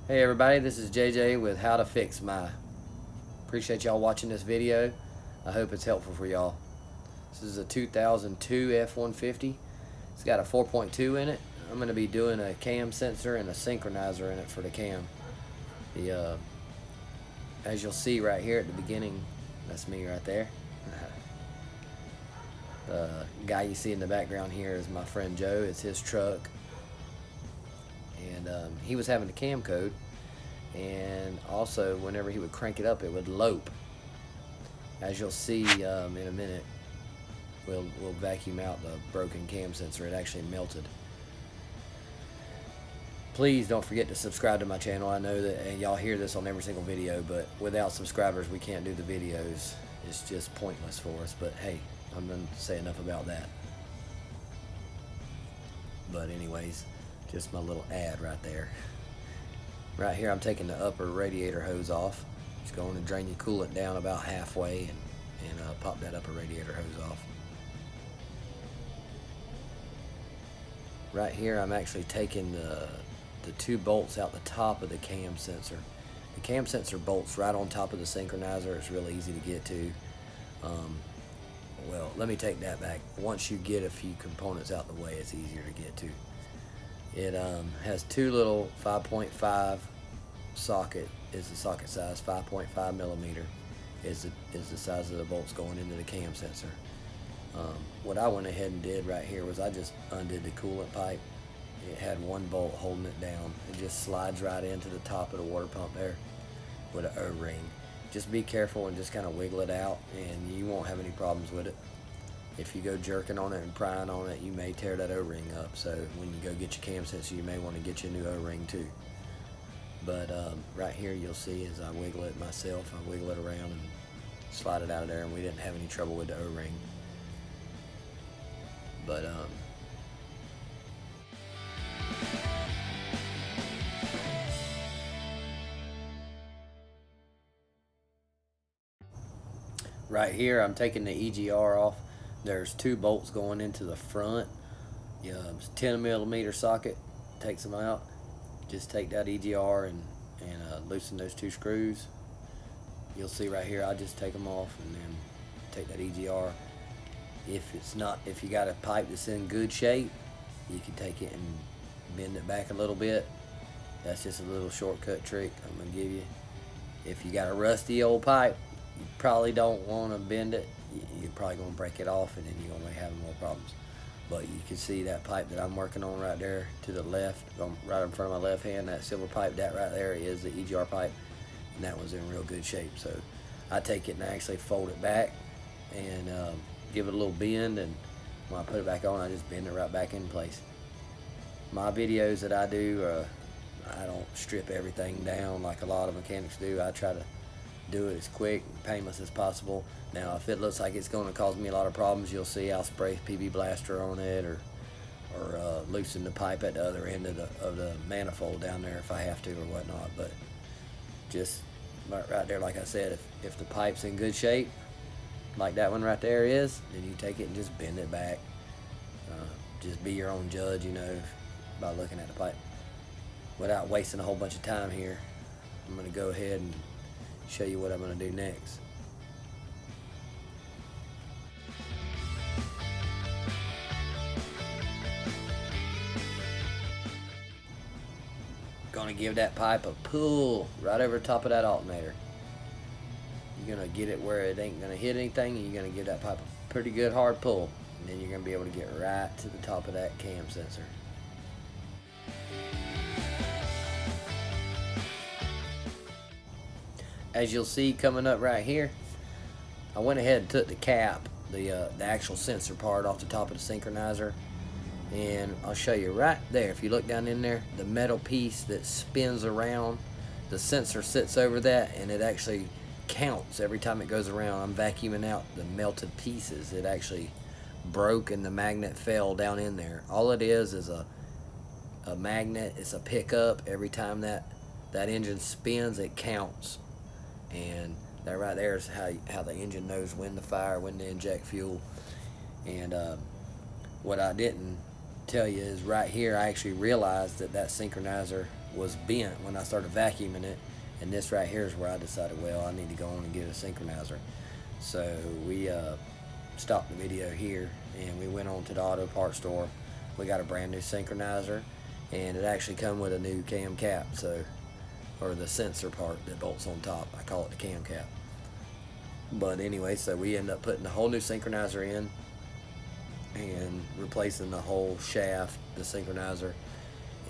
Hey everybody, this is JJ with How to Fix My. Appreciate y'all watching this video. I hope it's helpful for y'all. This is a 2002 F150. It's got a 4.2 in it. I'm going to be doing a cam sensor and a synchronizer in it for the cam. As you'll see right here at the beginning, that's me right there. The guy you see in the background here is my friend Joe. It's his truck. And he was having the cam code, and also whenever he would crank it up, it would lope. As you'll see in a minute, we'll vacuum out the broken cam sensor. It actually melted. Please don't forget to subscribe to my channel. I know that y'all hear this on every single video, but without subscribers we can't do the videos. It's just pointless for us. But hey, I'm going to say enough about that. But anyways, just my little ad right there. Right here I'm taking the upper radiator hose off. Just going to drain your coolant down about halfway and pop that upper radiator hose off. Right here I'm actually taking the two bolts out the top of the cam sensor. The cam sensor bolts right on top of the synchronizer. It's really easy to get to. Well, let me take that back. Once you get a few components out the way, it's easier to get to. It has two little 5.5 socket. Is the socket size 5.5 millimeter? Is the size of the bolts going into the cam sensor. What I went ahead and did right here was I just undid the coolant pipe. It had one bolt holding it down. It just slides right into the top of the water pump there with an O-ring. Just be careful and just kind of wiggle it out, and you won't have any problems with it. If you go jerking on it and prying on it, you may tear that O-ring up. So when you go get your cam sensor, you may want to get you a new O-ring too. But right here you'll see as I wiggle it myself, I wiggle it around and slide it out of there, and we didn't have any trouble with the O-ring. But right here I'm taking the EGR off. There's two bolts going into the front. It's 10 millimeter socket. Takes them out. Just take that EGR and loosen those two screws. You'll see right here, I just take them off and then take that EGR. If you got a pipe that's in good shape, you can take it and bend it back a little bit. That's just a little shortcut trick I'm gonna give you. If you got a rusty old pipe, you probably don't want to bend it. You're probably going to break it off, and then you're going to have more problems. But you can see that pipe that I'm working on right there to the left, right in front of my left hand, that silver pipe, that right there is the EGR pipe, and that was in real good shape. So I take it and I actually fold it back and give it a little bend, and when I put it back on, I just bend it right back in place. My videos that I do, I don't strip everything down like a lot of mechanics do. I try to do it as quick and painless as possible. Now if it looks like it's going to cause me a lot of problems, you'll see I'll spray PB Blaster on it or loosen the pipe at the other end of the manifold down there if I have to or whatnot. But just right there, like I said, if the pipe's in good shape like that one right there is, then you take it and just bend it back. Just be your own judge, you know, by looking at the pipe. Without wasting a whole bunch of time here, I'm going to go ahead and show you what I'm going to do next. Going to give that pipe a pull right over the top of that alternator. You're going to get it where it ain't going to hit anything, and you're going to give that pipe a pretty good hard pull, and then you're going to be able to get right to the top of that cam sensor. As you'll see coming up right here, I went ahead and took the cap, the actual sensor part off the top of the synchronizer, and I'll show you right there. If you look down in there, the metal piece that spins around, the sensor sits over that, and it actually counts every time it goes around. I'm vacuuming out the melted pieces. It actually broke and the magnet fell down in there. All it is a magnet. It's a pickup. Every time that engine spins, it counts. And that right there is how the engine knows when to fire, when to inject fuel. And what I didn't tell you is right here I actually realized that that synchronizer was bent when I started vacuuming it, and this right here is where I decided, well, I need to go on and get a synchronizer. So we stopped the video here and we went on to the auto parts store. We got a brand new synchronizer, and it actually come with a new cam cap, so, or the sensor part that bolts on top. I call it the cam cap. But anyway, so we end up putting a whole new synchronizer in and replacing the whole shaft, the synchronizer.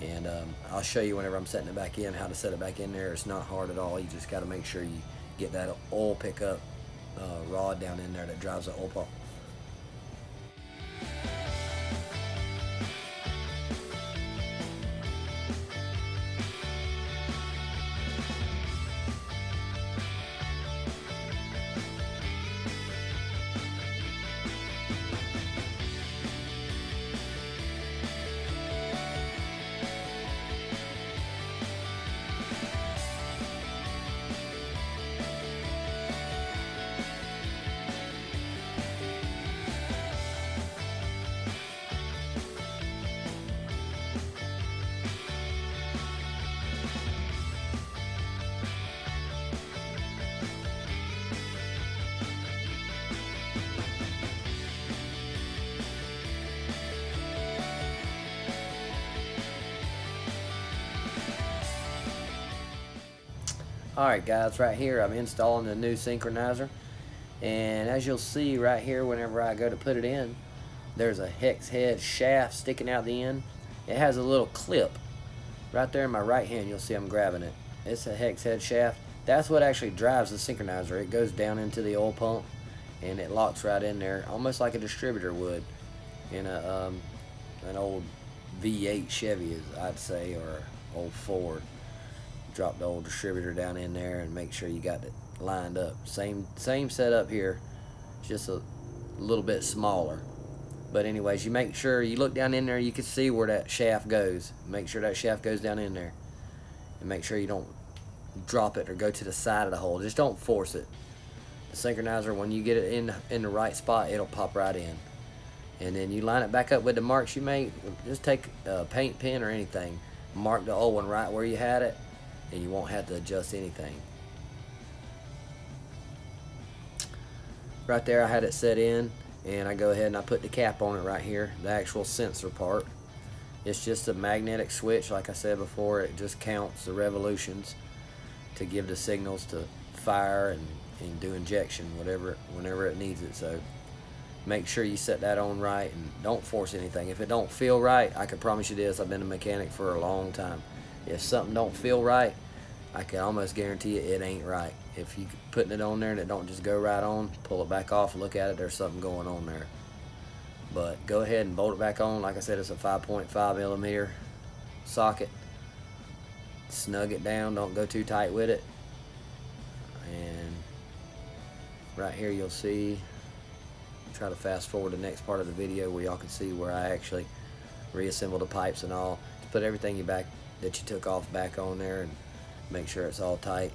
And I'll show you whenever I'm setting it back in how to set it back in there. It's not hard at all. You just got to make sure you get that oil pickup rod down in there that drives the oil pump. Alright guys, right here I'm installing the new synchronizer, and as you'll see right here whenever I go to put it in, there's a hex head shaft sticking out the end. It has a little clip right there in my right hand. You'll see I'm grabbing it. It's a hex head shaft. That's what actually drives the synchronizer. It goes down into the oil pump and it locks right in there, almost like a distributor would in a an old V8 Chevy, I'd say, or old Ford. Drop the old distributor down in there and make sure you got it lined up. Same setup here, just a little bit smaller. But anyways, you make sure you look down in there, you can see where that shaft goes. Make sure that shaft goes down in there, and make sure you don't drop it or go to the side of the hole. Just don't force it. The synchronizer, when you get it in the right spot, it'll pop right in. And then you line it back up with the marks you made. Just take a paint pen or anything, mark the old one right where you had it, and you won't have to adjust anything. Right there I had it set in, and I go ahead and I put the cap on it right here, the actual sensor part. It's just a magnetic switch, like I said before. It just counts the revolutions to give the signals to fire and do injection, whenever it needs it. So make sure you set that on right and don't force anything. If it don't feel right, I can promise you this, I've been a mechanic for a long time. If something don't feel right, I can almost guarantee you it ain't right. If you putting it on there and it don't just go right on, pull it back off, look at it, there's something going on there. But go ahead and bolt it back on. Like I said, it's a 5.5 millimeter socket. Snug it down, don't go too tight with it. And right here you'll see, try to fast forward the next part of the video where y'all can see where I actually reassemble the pipes and all. Just put everything that you took off back on there and make sure it's all tight.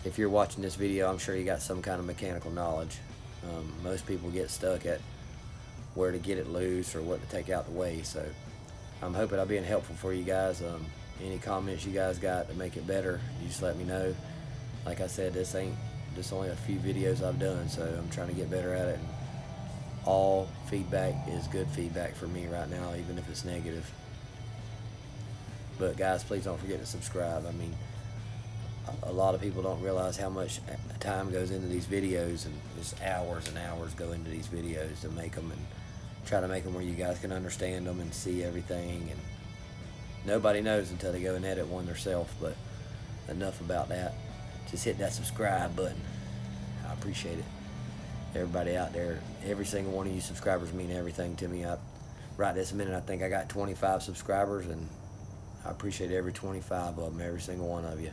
If you're watching this video, I'm sure you got some kind of mechanical knowledge. Most people get stuck at where to get it loose or what to take out the way. So I'm hoping I'm being helpful for you guys. Any comments you guys got to make it better, you just let me know. Like I said, this ain't just only a few videos I've done, so I'm trying to get better at it. And all feedback is good feedback for me right now, even if it's negative. But guys, please don't forget to subscribe. I mean, a lot of people don't realize how much time goes into these videos, and just hours and hours go into these videos to make them and try to make them where you guys can understand them and see everything. And nobody knows until they go and edit one themselves. But enough about that. Just hit that subscribe button. I appreciate it. Everybody out there, every single one of you subscribers mean everything to me. Right this minute, I think I got 25 subscribers, and I appreciate every 25 of them, every single one of you.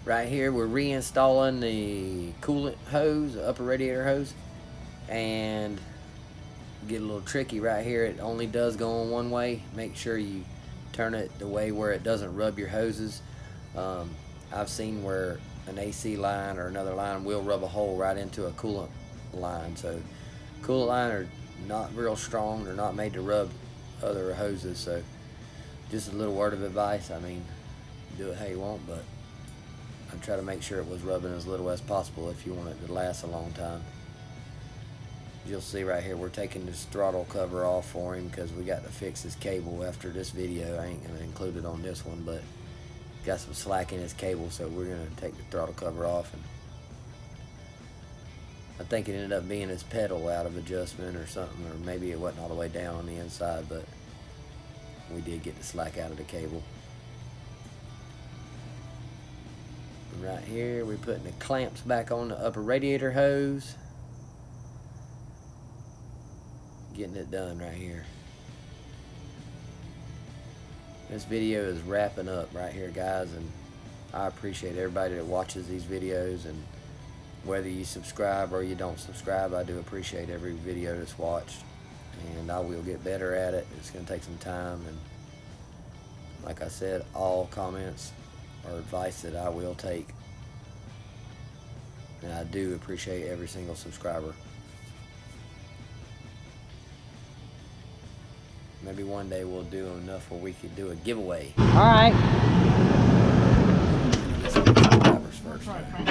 Right here we're reinstalling the coolant hose, the upper radiator hose, and get a little tricky right here. It only does go on one way. Make sure you turn it the way where it doesn't rub your hoses. I've seen where an AC line or another line will rub a hole right into a coolant line. So coolant line are not real strong. They're not made to rub other hoses. So just a little word of advice. I mean, do it how you want, but I try to make sure it was rubbing as little as possible if you want it to last a long time. You'll see right here we're taking this throttle cover off for him because we got to fix his cable after this video. I ain't going to include it on this one, but got some slack in his cable, so we're going to take the throttle cover off. And I think it ended up being his pedal out of adjustment or something, or maybe it wasn't all the way down on the inside, but we did get the slack out of the cable. And right here we're putting the clamps back on the upper radiator hose. Getting it done right here. This video is wrapping up right here, guys, and I appreciate everybody that watches these videos, and whether you subscribe or you don't subscribe, I do appreciate every video that's watched, and I will get better at it. It's going to take some time, and like I said, all comments or advice that I will take, and I do appreciate every single subscriber. Maybe one day we'll do enough where we could do a giveaway. All right. Get some subscribers first.